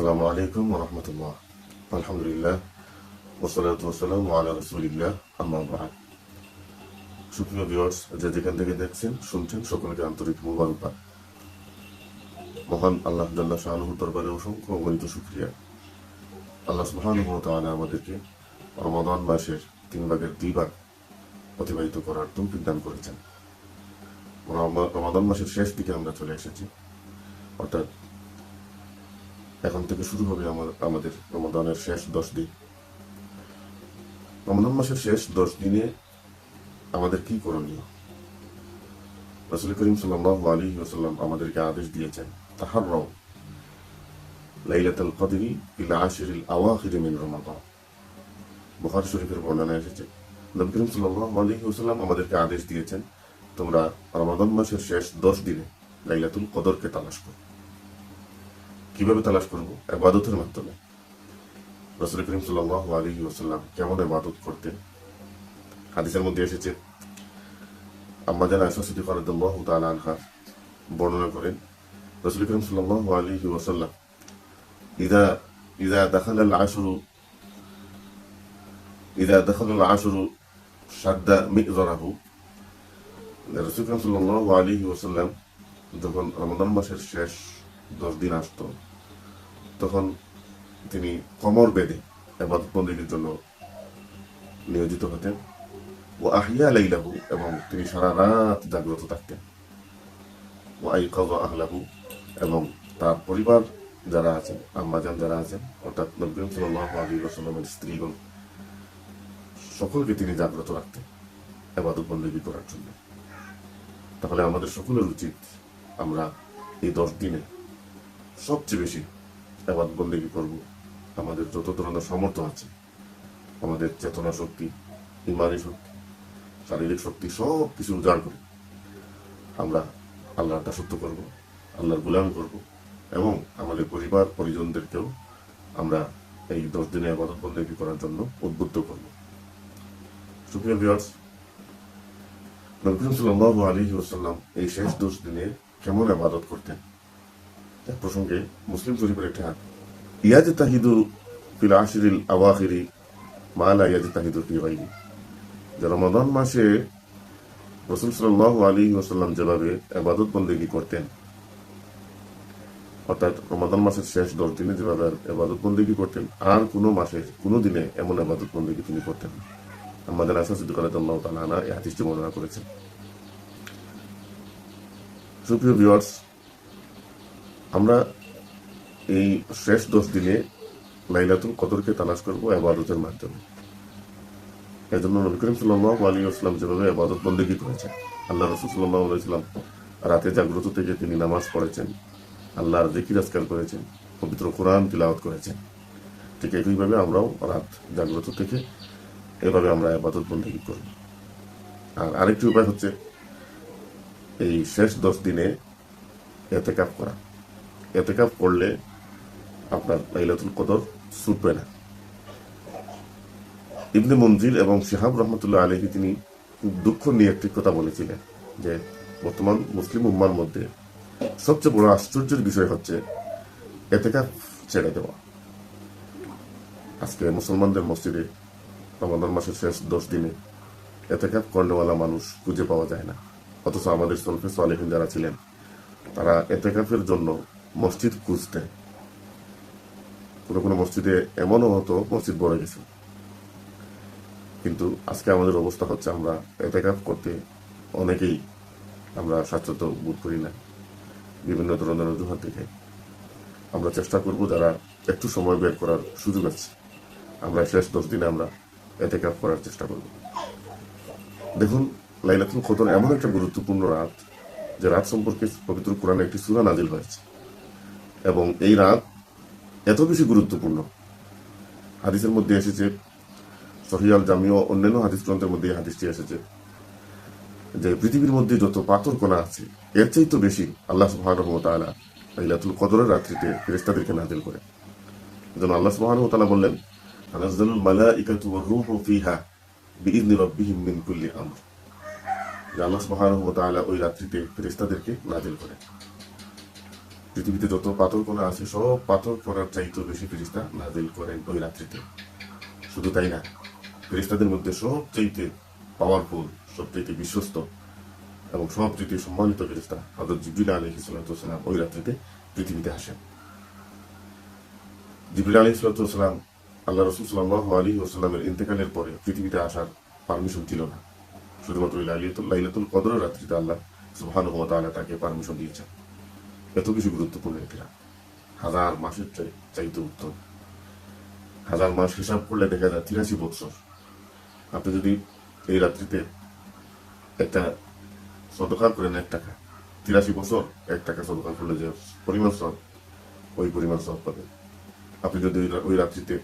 আসসালামু আলাইকুম ওয়া রাহমাতুল্লাহ। আলহামদুলিল্লাহ ওয়াসসালাতু ওয়াসসালামু আলা রাসূলিল্লাহ, আম্মা বা'দ। সুপ্রিয় ভিউয়ার্স, যে যেখান থেকে দেখছেন শুনছেন, সকলকে আন্তরিক মোবারকবাদ। মহান আল্লাহ জাল্লা শাআনুহুর দরবারে অসংখ্য অগণিত শুকরিয়া। আল্লাহ সুবহানাহু ওয়া তাআলা আমাদেরকে রমাদান মাসের 3 ভাগের 2 ভাগ অতিবাহিত করার তৌফিক দান করেছেন। রমাদান মাসের শেষ দিকে আমরা চলে এসেছি, অর্থাৎ এখন থেকে শুরু হবে আমাদের রমাদানের শেষ 10 দিন। রমাদান মাসের শেষ 10 দিনে আমাদের কি করণীয়? রাসূল করিম সাল্লাল্লাহু আলাইহি ওয়াসাল্লাম আমাদেরকে আদেশ দিয়েছেন, তাহাররাউ লাইলাতুল কদরি ফিল আশরিল আওয়াখির মিন রমাদান। বুখারী শরীফের বর্ণনা এসেছে, নবী করিম সাল্লাল্লাহু আলাইহি ওয়াসাল্লাম আমাদেরকে আদেশ দিয়েছেন, তোমরা রমাদান মাসের শেষ 10 দিনে লাইলাতুল কদরকে তালাশ করো। কিভাবে তালাশ করবো? ইবাদতের মাধ্যমে। রাসূল করিম সাল্লাল্লাহু আলাইহি ওয়াসাল্লাম কেমন ইবাদত করতেন? হাদিসের মধ্যে এসেছে, আম্মা জান আয়েশা সিদ্দিকা রাদিয়াল্লাহু তাআলা আনহা বর্ণনা করেন, রাসূল করিম সাল্লাল্লাহু আলাইহি ওয়াসাল্লাম ইযা দাখালা আল আশরু শাদ্দা মিযরাহু। রাসূল করিম সাল্লাল্লাহু আলাইহি ওয়াসাল্লাম যখন রমাদান মাসের শেষ 10 দিন আসতো, তখন তিনি কমর বেঁধে ইবাদত বন্দেগীর জন্য নিয়োজিত হতেন। ও আহিয়া লাইলাহু, এবং তিনি সারা রাত জাগ্রত থাকতেন। ও আইকাযা আহলাহু, এবং তার পরিবার যারা আছেন, আম্মাজান যারা আছেন, অর্থাৎ নবী করিম সাল্লাল্লাহু আলাইহি ওয়াসাল্লামের স্ত্রীগণ, সকলকে তিনি জাগ্রত রাখতেন ইবাদত বন্দেগী করার জন্য। তাহলে আমাদের সকলের উচিত আমরা এই 10 দিনে সবচেয়ে বেশি ইবাদত বন্দেগী করব। আমাদের যত ধরনের সামর্থ্য আছে, আমাদের চেতনা শক্তি, ইমানি শক্তি, শারীরিক শক্তি, সব কিছু উজাড় করে আমরা আল্লাহর দাসত্ব করব, আল্লাহর গোলামি করব, এবং আমাদের পরিবার পরিজনদেরকেও আমরা এই 10 দিনে ইবাদত বন্দেগী করার জন্য উদ্বুদ্ধ করব। সুপ্রিয় ভিউয়ার্স, নবী করিম সাল্লাল্লাহু আলাইহি ওয়াসাল্লাম এই শেষ 10 দিনে কেমন ইবাদত করতেন তার প্রসঙ্গে মুসলিম শরীফের একটি হাদিস, ইয়াজতাহিদু ফিল আশরিল আওয়াখিরি মা লা ইয়াজতাহিদু ফি গায়রি। যে রমাদান মাসে রাসূল সাল্লাল্লাহু আলাইহি ওয়াসাল্লাম যেভাবে ইবাদত বন্দেগী করতেন, অর্থাৎ রমাদান মাসের শেষ 10 দিনে যেভাবে ইবাদত বন্দেগী করতেন, আর কোনো মাসে কোনো দিনে এমন ইবাদত বন্দেগী তিনি করতেন না। আমাদের আয়েশা সিদ্দিকা রাদিয়াল্লাহু তাআলা আনহা এই হাদিসটি বর্ণনা করেছেন। সুপ্রিয় ভিউয়ার্স, আমরা এই শেষ 10 দিনে লাইলাতুল কদরকে তালাশ করব ইবাদতের মাধ্যমে। এজন্য নবী করিম সাল্লাল্লাহু আলাইহি ওয়াসাল্লাম যেভাবে ইবাদত বন্দেগী করেছেন, আল্লাহ রাসূল সাল্লাল্লাহু আলাইহি ওয়াসাল্লাম রাতে জাগ্রত থেকে তিনি নামাজ পড়েছেন, আল্লাহর জিকির আজকার করেছেন, পবিত্র কোরআন তিলাওয়াত করেছেন। ঠিক একইভাবে আমরাও রাত জাগ্রত থেকে এভাবে আমরা ইবাদত বন্দেগী করব। আর আরেকটি উপায় হচ্ছে এই শেষ 10 দিনে ইতিকাফ করা। ইতিকাফ করলে আপনার লাইলাতুল কদর ছুটবে না। ইবনে মুনজির এবং শিহাব রহমতুল্লাহ আলাইহি তিনি দুঃখ নিয়ে একটি কথা বলেছিলেন যে বর্তমান মুসলিম উম্মার মধ্যে সবচেয়ে বড় আশ্চর্যের বিষয় হচ্ছে ইতিকাফ ছেড়ে দেওয়া। আজকে মুসলমানদের মসজিদে রমাদান মাসের শেষ 10 দিনে ইতিকাফ করনেওয়ালা মানুষ খুঁজে পাওয়া যায় না। অথচ আমাদের সলফে সালেহিন যারা ছিলেন, তারা ইতিকাফের জন্য মসজিদ খুঁজতেন। কোনো মসজিদে এমনও হতো মসজিদ ভরে গেছে। কিন্তু আজকে আমাদের অবস্থা হচ্ছে, আমরা ইতিকাফ করতে অনেকেই আমরা স্বাচ্ছন্দ্য বোধ করি না, বিভিন্ন ধরনের অজুহাত দেখে। আমরা চেষ্টা করব যারা একটু সময় বের করার সুযোগ আছে, আমরা শেষ 10 দিনে আমরা ইতিকাফ করার চেষ্টা করব। দেখুন, লাইলাতুল কদর এমন একটা গুরুত্বপূর্ণ রাত, যে রাত সম্পর্কে পবিত্র কোরআনে একটি সূরা নাজিল হয়েছে, এবং এই রাত এত বেশি গুরুত্বপূর্ণ। হাদিসের মধ্যে এসেছে, সহিহ আল জামি ও অন্যান্য হাদিস গ্রন্থের মধ্যে হাদিসটি এসেছে যে পৃথিবীর মধ্যে যত পাথর কণা আছে, এর চাইতে বেশি আল্লাহ সুবহানাহু ওয়া তাআলা লাইলাতুল কদরের রাত্রিতে ফেরেশতাদেরকে নাযিল করে। এজন্য আল্লাহ সুবহানাহু ওয়া তাআলা বললেন, তানাজ্জালুল মালাইকাতু ওয়ার রূহু ফিহা বিইذনি রাব্বিহিম মিন কুল্লি আমর। যে আল্লাহ সুবহানাহু ওয়া তাআলা ওই রাত্রিতে ফেরেশতাদেরকে নাযিল করে। পৃথিবীতে যত পাথর কণা আছে সব পাথর কণার চাইতে বেশি ফেরেশতা নাজিল করেন ওই রাত্রিতে। শুধু তাই না, ফেরেশতাদের মধ্যে সবচাইতে পাওয়ারফুল, সবচাইতে বিশ্বস্ত এবং সবচাইতে সম্মানিত ফেরেশতা হযরত জিবরিল আলাইহিস সালাম ওই রাত্রিতে পৃথিবীতে আসেন। জিবরিল আলাইহিস সালাম আল্লাহ রাসূল সাল্লাল্লাহু আলাইহি ওয়াসাল্লামের ইন্তেকালের পরে পৃথিবীতে আসার পারমিশন ছিল না। শুধুমাত্র লাইলাতুল কদরের রাত্রিতে আল্লাহ সুবহানাহু ওয়া তাআলা তাকে পারমিশন দিয়েছেন। এত কিছু গুরুত্বপূর্ণ এটা, হাজার মাসের চাইতে উত্তম। হাজার মাস হিসাব করলে দেখা যায় 83 বছর। আপনি যদি এই রাত্রিতে একটা সদকা করেন 1 টাকা, 83 বছর 1 টাকা সদকা করলে যে পরিমাণ সব, ওই পরিমাণ সব পাবেন। আপনি যদি ওই রাত্রিতে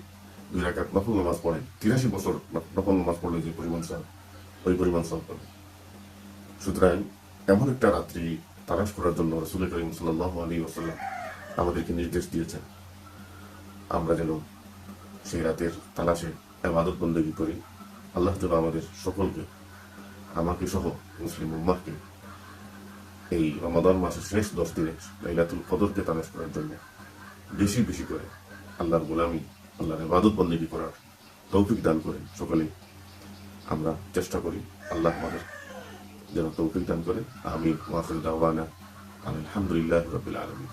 2 রাকাত নফল নামাজ পড়েন, 83 বছর নফল নামাজ পড়লে যে পরিমাণ সব, ওই পরিমাণ সব পাবেন। সুতরাং এমন একটা রাত্রি তালাশ করার জন্য রাসূল করিম সাল্লাল্লাহু আলাইহি ওয়াসাল্লাম আমাদেরকে নির্দেশ দিয়েছেন। আমরা যেন সেই রাতের তালাশে ইবাদত বন্দেগী করি। আল্লাহ যেন আমাদের সকলকে, আমাকে সহ মুসলিম উম্মাহকে এই রমাদান মাসের শেষ 10 দিনে লাইলাতুল কদরকে তালাশ করার জন্য বেশি বেশি করে আল্লাহর গোলামি, আল্লাহর ইবাদত বন্দেগী করার তৌফিক দান করেন। সকলে আমরা চেষ্টা করি, আল্লাহ আমাদের যেন তৌফিক দান করে। আমিন। ওয়া আখিরু দাওয়ানা আলহামদুলিল্লাহি রাব্বিল আলামিন।